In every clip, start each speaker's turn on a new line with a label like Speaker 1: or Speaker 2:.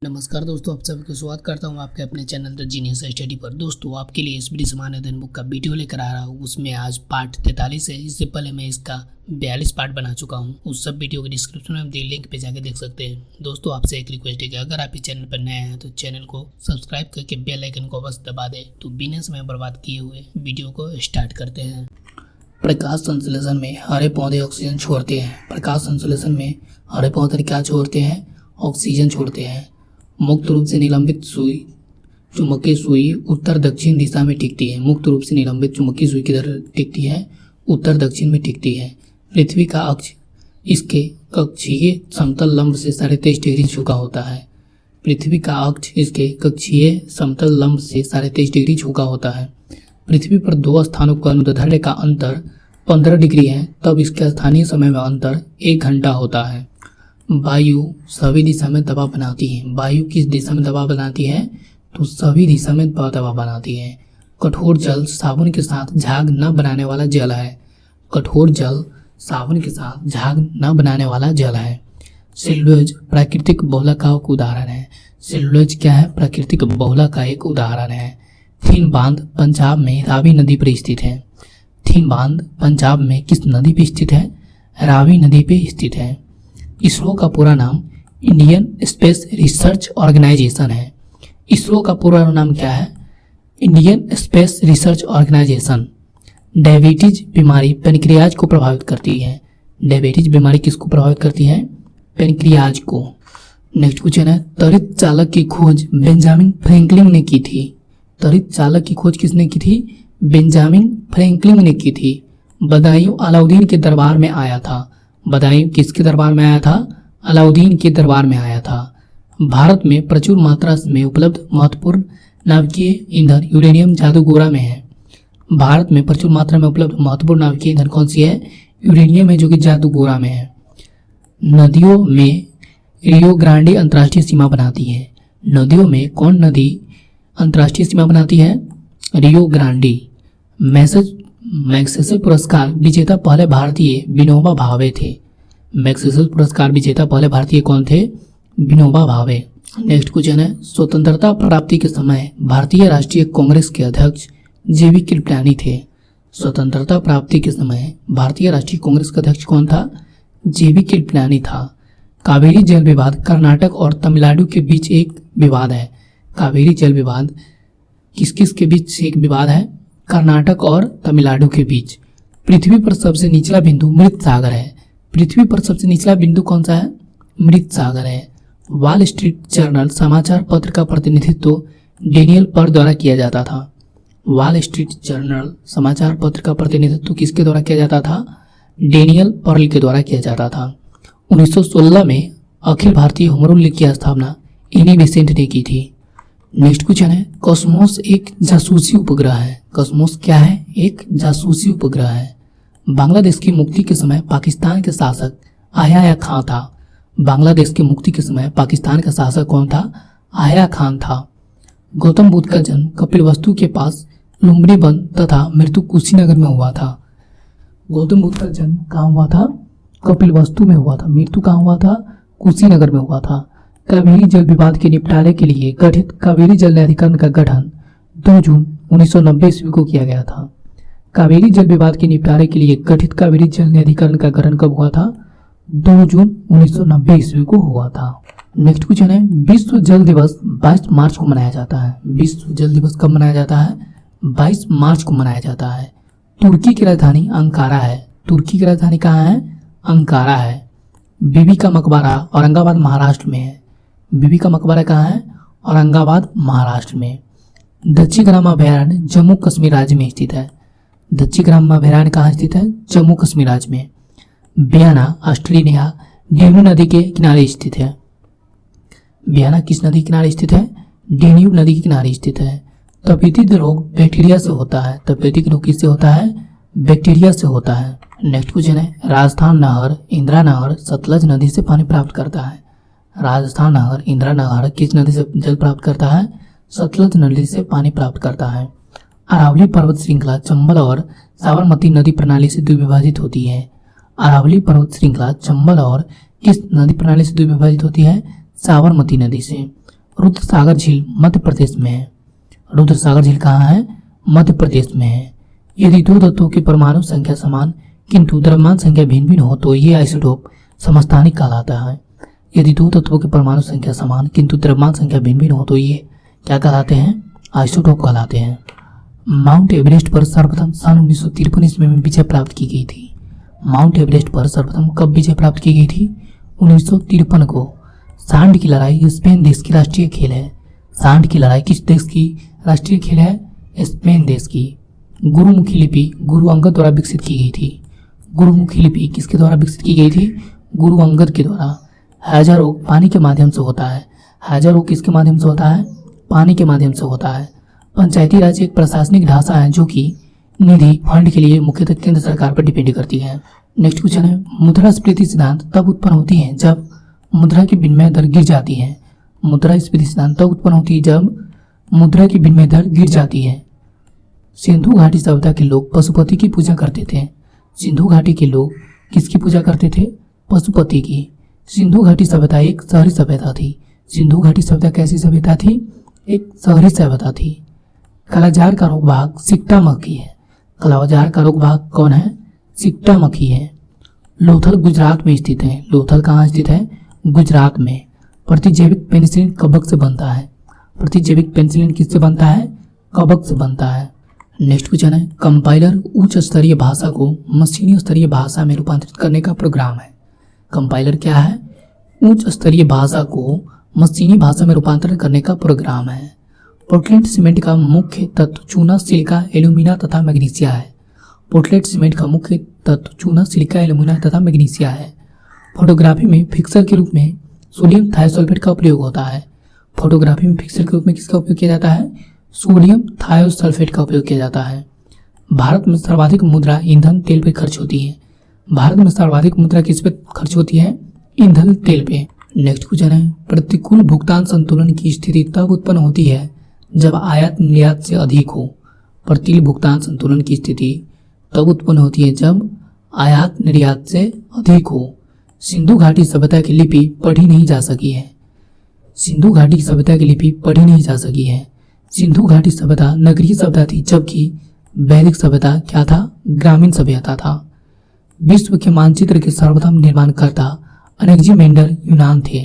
Speaker 1: नमस्कार दोस्तों, आप सभी को स्वागत करता हूं आपके अपने चैनल द जीनियस स्टडी पर। दोस्तों, आपके लिए एसबीटी सामान्य अध्ययन बुक का वीडियो लेकर आ रहा हूं। उसमें आज पार्ट 43 है। इससे पहले मैं इसका 42 पार्ट बना चुका हूं। उस सब वीडियो के डिस्क्रिप्शन में दिए लिंक पे जाकर देख सकते हैं। दोस्तों, आपसे एक रिक्वेस्ट है कि अगर आप इस चैनल पर नए हैं तो चैनल को सब्सक्राइब करके बेल आइकन को बस दबा दें। तो बिना समय बर्बाद किए हुए वीडियो को स्टार्ट करते हैं। प्रकाश संश्लेषण में हरे पौधे ऑक्सीजन छोड़ते हैं। प्रकाश संश्लेषण में हरे पौधे क्या छोड़ते हैं? ऑक्सीजन छोड़ते हैं। मुक्त रूप से निलंबित सुई, चुंबकीय सुई उत्तर दक्षिण दिशा में टिकती है। मुक्त रूप से निलंबित चुंबकीय सुई किधर टिकती है? उत्तर दक्षिण में टिकती है। पृथ्वी का अक्ष इसके कक्षीय समतल लंब से 23.5 डिग्री झुका होता है। पृथ्वी का अक्ष इसके कक्षीय समतल लंब से 23.5 डिग्री झुका होता है। पृथ्वी पर दो स्थानों का अनुदैर्ध्य का अंतर 15 डिग्री है, तब इसके स्थानीय समय में अंतर 1 घंटा होता है। वायु सभी दिशा में दबाव बनाती है। वायु किस दिशा में दबाव बनाती है? तो सभी दिशा में दबाव बनाती है। कठोर जल साबुन के साथ झाग न बनाने वाला जल है। कठोर जल साबुन के साथ झाग न बनाने वाला जल है। सेलुलोज प्राकृतिक बहुलक का एक उदाहरण है। सेलुलोज क्या है? प्राकृतिक बहुलक का एक उदाहरण है। थीन बांध पंजाब में रावी नदी पर स्थित है। थीन बांध पंजाब में किस नदी पर स्थित है? रावी नदी पर स्थित है। इसरो का पूरा नाम इंडियन स्पेस रिसर्च ऑर्गेनाइजेशन है। इसरो का पूरा नाम क्या है? Indian Space Research Organisation. Diabetes बीमारी पेनक्रियाज को प्रभावित करती है। डायबिटीज बीमारी किसको प्रभावित करती है? पेनक्रियाज को। नेक्स्ट क्वेश्चन है, त्वरित चालक की खोज बेंजामिन फ्रैंकलिन ने की थी। त्वरित चालक की खोज किसने की थी? बेंजामिन फ्रैंकलिन ने की थी। बदायूं अलाउद्दीन के दरबार में आया था। बदायूं किसके दरबार में आया था? अलाउद्दीन के दरबार में आया था। भारत में प्रचुर मात्रा में उपलब्ध महत्वपूर्ण नाभिकीय ईंधन यूरेनियम जादूगोरा में है। भारत में प्रचुर मात्रा में उपलब्ध महत्वपूर्ण नाभिकीय ईंधन कौन सी है? यूरेनियम है, जो कि जादूगोरा में है। नदियों में रियो ग्रांडे अंतर्राष्ट्रीय सीमा बनाती है। नदियों में कौन नदी अंतर्राष्ट्रीय सीमा बनाती है? Rio Grande. मैग्सेसे पुरस्कार विजेता पहले भारतीय विनोबा भावे थे। मैग्सेसे पुरस्कार विजेता पहले भारतीय कौन थे? विनोबा भावे। नेक्स्ट क्वेश्चन है, स्वतंत्रता प्राप्ति के समय भारतीय राष्ट्रीय कांग्रेस के अध्यक्ष जेबी कृपलानी थे। स्वतंत्रता प्राप्ति के समय भारतीय राष्ट्रीय कांग्रेस का अध्यक्ष कौन था? जेबी कृपलानी था। कावेरी जल विवाद कर्नाटक और तमिलनाडु के बीच एक विवाद है। कावेरी जल विवाद किस किस के बीच एक विवाद है? कर्नाटक और तमिलनाडु के बीच। पृथ्वी पर सबसे निचला बिंदु मृत सागर है। पृथ्वी पर सबसे निचला बिंदु कौन सा है? मृत सागर है। वॉल स्ट्रीट जर्नल समाचार पत्र का प्रतिनिधित्व डेनियल पर्ल द्वारा किया जाता था। वॉल स्ट्रीट जर्नल समाचार पत्र का प्रतिनिधित्व किसके द्वारा किया जाता था? डेनियल पर्ल के द्वारा किया जाता था। 1916 में Akhil Bharatiya home rule league की स्थापना इनी बेसेंट ने की थी। नेक्स्ट क्वेश्चन है, कॉस्मोस एक जासूसी उपग्रह है। कॉस्मोस क्या है? एक जासूसी उपग्रह है। बांग्लादेश की मुक्ति के समय पाकिस्तान के शासक आया खान था। बांग्लादेश की मुक्ति के समय पाकिस्तान का शासक कौन था? आया खान था। गौतम बुद्ध का जन्म कपिलवस्तु के पास लुम्बिनी वन तथा मृत्यु कुशीनगर में हुआ था। गौतम बुद्ध का जन्म कहाँ हुआ था? कपिलवस्तु में हुआ था। मृत्यु कहाँ हुआ था? कुशीनगर में हुआ था। कावेरी जल विवाद के निपटारे के लिए गठित कावेरी जल न्यायाधिकरण का गठन 2 जून 1990 ईस्वी को किया गया था। कावेरी जल विवाद के निपटारे के लिए गठित कावेरी जल न्यायाधिकरण का गठन कब हुआ था? 2 जून 1990 ईस्वी को हुआ था। नेक्स्ट क्वेश्चन है, विश्व जल दिवस 22 मार्च को मनाया जाता है। विश्व जल दिवस कब मनाया जाता है? 22 मार्च को मनाया जाता है। तुर्की की राजधानी अंकारा है। तुर्की की राजधानी कहाँ है? अंकारा है। बीबी का मकबरा औरंगाबाद महाराष्ट्र में है। बीबी का मकबरा कहाँ है? औरंगाबाद महाराष्ट्र में। दक्षिण ग्राम अभयारण्य जम्मू कश्मीर राज्य में स्थित है। दक्षिण ग्राम अभयारण्य कहाँ स्थित है? जम्मू कश्मीर राज्य में। बियाना ऑस्ट्रेलिया डेन्यू नदी के किनारे स्थित है। बियाना किस नदी के किनारे स्थित है? डेन्यू नदी के किनारे स्थित है। तपेदिक रोग बैक्टीरिया से होता है। तपेदिक रोग किससे होता है? बैक्टीरिया से होता है। नेक्स्ट क्वेश्चन है, राजस्थान नहर इंदिरा नहर सतलज नदी से पानी प्राप्त करता है। राजस्थान नहर इंदिरा नहर किस नदी से जल प्राप्त करता है? सतलज नदी से पानी प्राप्त करता है। अरावली पर्वत श्रृंखला चंबल और साबरमती नदी प्रणाली से द्विविभाजित होती है। अरावली पर्वत श्रृंखला चंबल और किस नदी प्रणाली से द्विविभाजित होती है? साबरमती नदी से। रुद्र सागर झील मध्य प्रदेश में है। रुद्र सागर झील कहाँ है? मध्य प्रदेश में है। यदि दो तत्वों की परमाणु संख्या समान किंतु द्रव्यमान संख्या भिन्न भिन्न हो तो ये आइसोटोप समस्थानिक कहलाता है। यदि दो तत्वों की परमाणु संख्या समान किंतु द्रव्यमान संख्या भिन्न भिन्न हो तो ये क्या कहलाते हैं? आइसोटोप कहलाते हैं। माउंट एवरेस्ट पर सर्वप्रथम सन 1953 ईस्वी में विजय प्राप्त की गई थी। माउंट एवरेस्ट पर सर्वप्रथम कब विजय प्राप्त की गई थी? 1953 को। सांड की लड़ाई स्पेन देश की राष्ट्रीय खेल है। सांड की लड़ाई किस देश की राष्ट्रीय खेल है? स्पेन देश की। गुरुमुखी लिपि गुरु अंगद द्वारा विकसित की गई थी। गुरुमुखी लिपि किसके द्वारा विकसित की गई थी? गुरु अंगद के द्वारा। हैजा रोग पानी के माध्यम से होता है। हैजा रोग किसके माध्यम से होता है? पानी के माध्यम से होता है। पंचायती राज एक प्रशासनिक ढांचा है जो कि निधि फंड के लिए मुख्यतः केंद्र सरकार पर डिपेंड करती है। नेक्स्ट क्वेश्चन है, मुद्रास्फीति सिद्धांत तब उत्पन्न होती है जब मुद्रा की विनिमय दर गिर जाती है। मुद्रास्फीति सिद्धांत तब उत्पन्न होती है जब मुद्रा की विनिमय दर गिर जाती है। सिंधु घाटी सभ्यता के लोग पशुपति की पूजा करते थे। सिंधु घाटी के लोग किसकी पूजा करते थे? पशुपति की। सिंधु घाटी सभ्यता एक शहरी सभ्यता थी। सिंधु घाटी सभ्यता कैसी सभ्यता थी? एक शहरी सभ्यता थी। कालाजार का रोग भाग सिक्टा मक्खी है। कालाजार का रोग भाग कौन है? सिक्टा मक्खी है। लोथल गुजरात में स्थित है। लोथल कहाँ स्थित है? गुजरात में। प्रतिजैविक पेनिसिलिन कवक से बनता है। प्रतिजैविक पेनिसिलिन किससे बनता है? कवक से बनता है। नेक्स्ट क्वेश्चन है, कंपाइलर उच्च स्तरीय भाषा को मशीनी स्तरीय भाषा में रूपांतरित करने का प्रोग्राम है। कंपाइलर क्या है? उच्च स्तरीय भाषा को मशीनी भाषा में रूपांतरित करने का प्रोग्राम है। पोर्टलैंड सीमेंट का मुख्य तत्व चूना, सिलिका, एल्यूमिना तथा मैग्नीशिया है। पोर्टलैंड सीमेंट का मुख्य तत्व चूना, सिलिका, एल्यूमिना तथा मैग्नीशिया है। फोटोग्राफी में फिक्सर के रूप में सोडियम थायोसल्फेट का प्रयोग होता है। फोटोग्राफी में फिक्सर के रूप में किसका उपयोग किया जाता है? सोडियम थायोसल्फेट का उपयोग किया जाता है। भारत में सर्वाधिक मुद्रा ईंधन तेल पर खर्च होती है। भारत में सर्वाधिक मुद्रा किस पे खर्च होती है? ईंधन तेल पे। नेक्स्ट क्वेश्चन है, प्रतिकूल भुगतान संतुलन की स्थिति तब उत्पन्न होती है जब आयात निर्यात से अधिक हो। प्रतिकूल भुगतान संतुलन की स्थिति तब उत्पन्न होती है जब आयात निर्यात से अधिक हो। सिंधु घाटी सभ्यता की लिपि पढ़ी नहीं जा सकी है। सिंधु घाटी सभ्यता की लिपि पढ़ी नहीं जा सकी है। सिंधु घाटी सभ्यता नगरीय सभ्यता थी जबकि वैदिक सभ्यता क्या था? ग्रामीण सभ्यता था। विश्व के मानचित्र के सर्वप्रथम निर्माणकर्ता अनेक्जिमेंडर यूनान थे।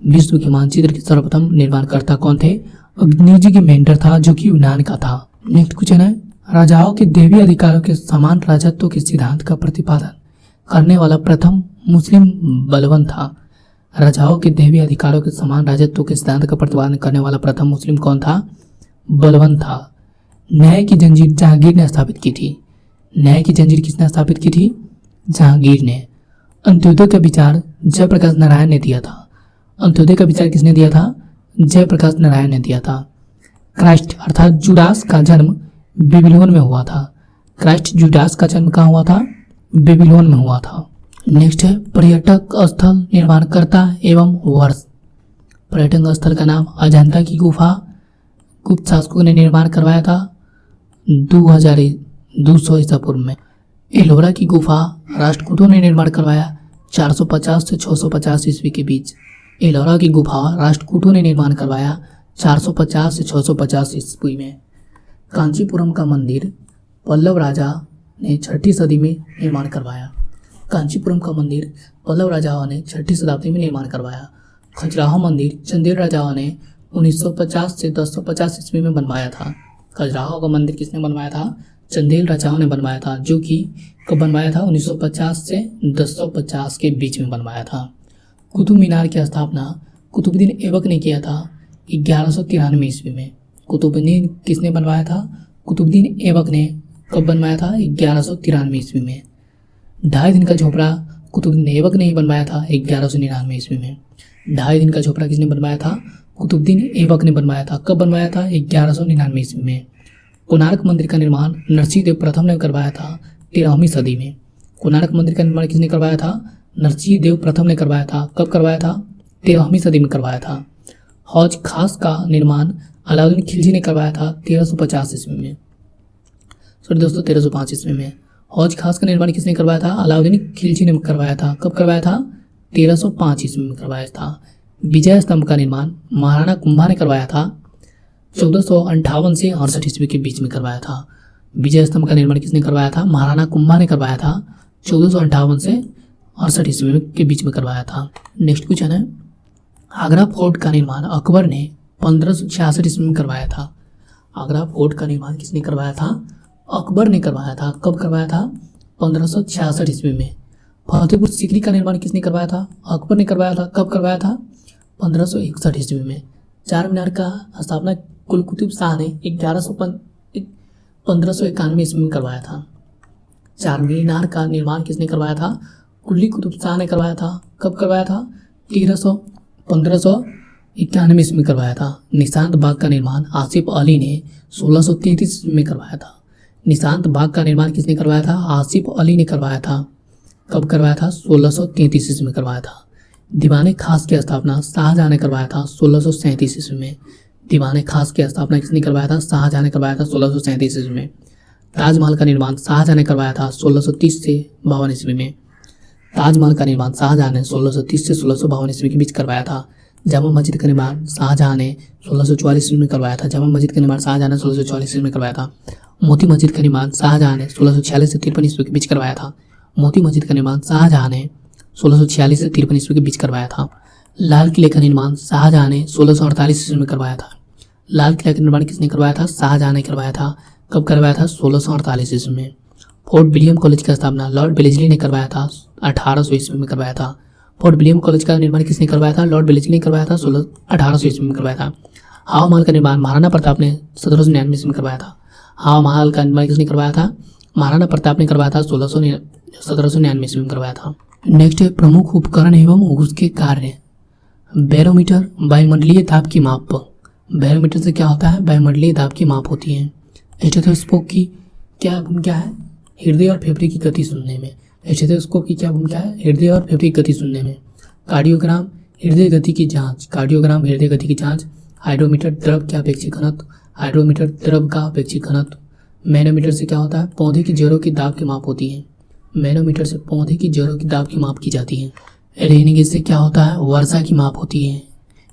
Speaker 1: विश्व के मानचित्र के सर्वप्रथम निर्माणकर्ता कौन थे? अनेक्जिमेंडर था जो कि यूनान का था। नेक्स्ट क्वेश्चन है, राजाओं के दैवीय अधिकारों के समान राजत्व के सिद्धांत का प्रतिपादन करने वाला प्रथम मुस्लिम बलबन था। राजाओं के दैवीय अधिकारों के समान राजत्व के सिद्धांत का प्रतिपादन करने वाला प्रथम मुस्लिम कौन था? बलबन था। न्याय की जंजीर जहांगीर ने स्थापित की थी। न्याय की जंजीर किसने स्थापित की थी? जहांगीर ने। अंत्योदय का विचार जयप्रकाश नारायण ने दिया था। अंत्योदय का विचार किसने दिया था? जयप्रकाश नारायण ने दिया था। क्राइस्ट अर्थात जुडास का जन्म बेबीलोन में हुआ था। क्राइस्ट जुडास का जन्म कहाँ हुआ था? बेबीलोन में हुआ था। नेक्स्ट है, पर्यटक स्थल निर्माणकर्ता एवं वर्ष। पर्यटक स्थल का नाम अजंता की गुफा गुप्त शासकों ने निर्माण करवाया था 2200 ईसा पूर्व में। एलोरा की गुफा राष्ट्रकूटों ने निर्माण करवाया 450 से 650 ईस्वी के बीच। एलोरा की गुफा राष्ट्रकूटों ने निर्माण करवाया 450 से 650 ईस्वी में। कांचीपुरम का मंदिर पल्लव राजा ने 6ठी सदी में निर्माण करवाया। कांचीपुरम का मंदिर पल्लव राजाओं ने 6ठी शताब्दी में निर्माण करवाया। खजुराहो मंदिर चंदेल राजाओं ने 1950 से 1050 ईस्वी में बनवाया था। खजुराहो का मंदिर किसने बनवाया था? चंदेल राजाओं ने बनवाया था, जो कि कब बनवाया था? 1950 से 1050 के बीच में बनवाया था। कुतुब मीनार की स्थापना कुतुबुद्दीन ऐबक ने किया था 1193 ईस्वी में। कुतुबुद्दीन किसने बनवाया था? कुतुबुद्दीन ऐबक ने कब बनवाया था? 1193 ईस्वी में। 2.5 दिन का झोपड़ा कुतुबुद्दीन ऐबक ने ही बनवाया था 1199 ईस्वी में। 2.5 दिन का झोपड़ा किसने बनवाया था? कुतुबुद्दीन ऐबक ने बनवाया था। कब बनवाया था? 1199 ईस्वी में। कोणार्क मंदिर का निर्माण नरसिंह देव प्रथम ने करवाया था 13वीं सदी में। कोणार्क मंदिर का निर्माण किसने करवाया था? नरसिंह देव प्रथम ने करवाया था। कब करवाया था? 13वीं सदी में करवाया था। हौज खास का निर्माण अलाउद्दीन खिलजी ने करवाया था 1350 ईस्वी में। सॉरी दोस्तों, 1305 ईस्वी में। हौज खास का निर्माण किसने करवाया था? अलाउद्दीन खिलजी ने करवाया था। कब करवाया था? 1305 ईस्वी में करवाया था। विजय स्तंभ का निर्माण महाराणा कुंभा ने करवाया था। 1458 से 68 ईस्वी के बीच में करवाया था। विजय स्तंभ का निर्माण किसने करवाया था? महाराणा कुंभा ने करवाया था। 1458 से 68 ईस्वी के बीच में करवाया था। नेक्स्ट क्वेश्चन है, आगरा फोर्ट का निर्माण अकबर ने 1566 ईस्वी में करवाया था। आगरा फोर्ट का निर्माण किसने करवाया था? अकबर ने करवाया था। कब करवाया था? 1566 ईस्वी में। फतेहपुर सीकरी का निर्माण किसने करवाया था? अकबर ने करवाया था। कब करवाया था? 1561 ईस्वी में। चार मीनार का स्थापना कुली कुतुब शाह ने 1591 ईस्वी में करवाया था। चार मीनार का निर्माण किसने करवाया था? कुली कुतुब शाह ने करवाया था। कब करवाया था? 1591 ईस्वी में करवाया था। निशांत बाग का निर्माण आसिफ अली ने 1633 ईस्वी में करवाया था। निशांत बाग का निर्माण किसने करवाया था? आसिफ अली ने करवाया था। कब करवाया था? 1633 ईस्वी में करवाया था। दीवाने खास की स्थापना शाहजहां ने करवाया था 1637 ईस्वी में। दीवाने खास की स्थापना किसने करवाया था? शाहजहां ने करवाया था 1637 ईस्वी में। ताजमहल का निर्माण शाहजहां ने करवाया था 1630 से 52 ईस्वी में। ताजमहल का निर्माण शाहजहां ने 1630 से 1652 ईस्वी के बीच करवाया था। जामा मस्जिद का निर्माण शाहजहां ने 1644 ईस्वी में करवाया था। जामा मस्जिद का निर्माण शाहजहां ने 1644 ईस्वी में करवाया था। मोती मस्जिद का निर्माण शाहजहां ने 1646 से 53 ईस्वी के बीच करवाया था। मोती मस्जिद का निर्माण शाहजहां ने 1646 से 53 ईस्वी के बीच करवाया था। लाल किले का निर्माण शाहजहां ने 1648 ईस्वी में करवाया था। लाल किला का निर्माण किसने करवाया था? शाहजहां ने करवाया था। कब करवाया था? 1648 ईस्वी में। फोर्ट विलियम कॉलेज की स्थापना लॉर्ड वेलेस्ली ने करवाया था 1800 ईस्वी में करवाया था। फोर्ट विलियम कॉलेज का निर्माण किसने करवाया था? लॉर्ड वेलेस्ली ने करवाया था 1800 ईस्वी में करवाया था। हवा महल का निर्माण महाराणा प्रताप ने 1799 ईस्वी में करवाया था। हवा महल का निर्माण किसने करवाया था? महाराणा प्रताप ने करवाया था 1799 ईस्वी में करवाया था। नेक्स्ट है प्रमुख उपकरण एवं उसके कार्य। बैरोमीटर वायुमंडलीय दाब की माप। बैरोमीटर से क्या होता है? वायुमंडलीय दाब की माप होती है। स्टेथोस्कोप की क्या भूमिका है? हृदय और फेफड़े की गति सुनने में। स्टेथोस्कोप की क्या भूमिका है? हृदय और फेफड़े की गति सुनने में। कार्डियोग्राम हृदय गति की जांच। कार्डियोग्राम हृदय गति की जांच। हाइड्रोमीटर द्रव का अपेक्षित घनत्व। हाइड्रोमीटर द्रव का अपेक्षित घनत्व। मैनोमीटर से क्या होता है? पौधे की जड़ों की दाब की माप होती है। मैनोमीटर से पौधे की जड़ों की दाब की माप की जाती है। रेन गेज से क्या होता है? वर्षा की माप होती है।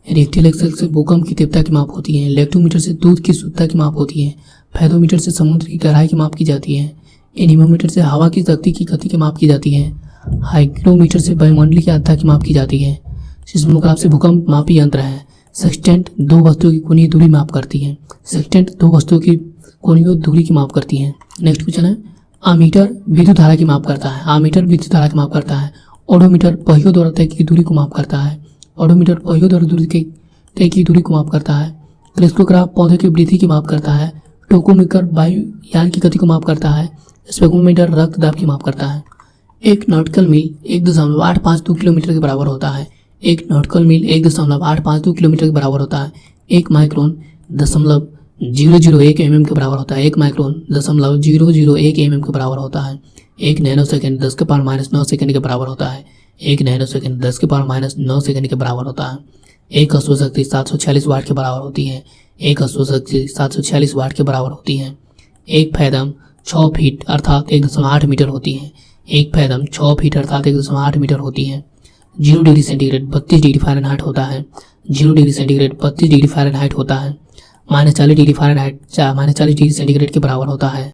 Speaker 1: रेक्टल एक्सेल से भूकंप की तीव्रता की माप होती है। लेक्टोमीटर से दूध की शुद्धता की माप होती है। फैथोमीटर से समुद्र की गहराई की माप की जाती है। एनीमोमीटर से हवा की शक्ति की गति की माप की जाती है। हाइग्रोमीटर से वायुमंडलीय की आर्द्रता की माप की जाती है। सिस्मोग्राफ से भूकंप मापी यंत्र है। सेक्सटेंट दो वस्तुओं की कोणीय दूरी माप करती है। सेक्सटेंट दो वस्तुओं की कोणीय दूरी की माप करती है। नेक्स्ट क्वेश्चन है, आमीटर विद्युत धारा की माप करता है। आमीटर विद्युत धारा की माप करता है। ओडोमीटर पहियों द्वारा तय की दूरी को माप करता है। ओडोमीटर पहियों द्वारा तय की दूरी को माप करता है। क्रिस्टोग्राफ पौधे की वृद्धि की माप करता है। टोकोमीटर वायुयान की गति को माप करता है। स्पेगोमीटर रक्त दाब की माप करता है। एक नॉटिकल मील 1.852 किलोमीटर के बराबर होता है। एक नॉटिकल मील 1.852 किलोमीटर के बराबर होता है। एक माइक्रोन 0.001 mm के बराबर होता है। एक माइक्रोन 0.001 mm के बराबर होता है। एक नैनो सेकेंड 10⁻⁹ सेकेंड के बराबर होता है। एक नैनो सेकेंड 10⁻⁹ सेकेंड के बराबर होता है। एक अश्वशक्ति 746 वाट के बराबर होती है। एक अश्वशक्ति 746 वाट के बराबर होती है। एक फैदम 6 फीट अर्थात 1.8 मीटर होती है। एक फैदम 6 फीट अर्थात 1.8 मीटर होती है। 0 डिग्री सेंटीग्रेड 32 डिग्री फ़ारेनहाइट होता है। 0 डिग्री सेंटीग्रेड 32 डिग्री फ़ारेनहाइट होता है। -40 डिग्री फ़ारेनहाइट -40 डिग्री सेंटीग्रेड के बराबर होता है।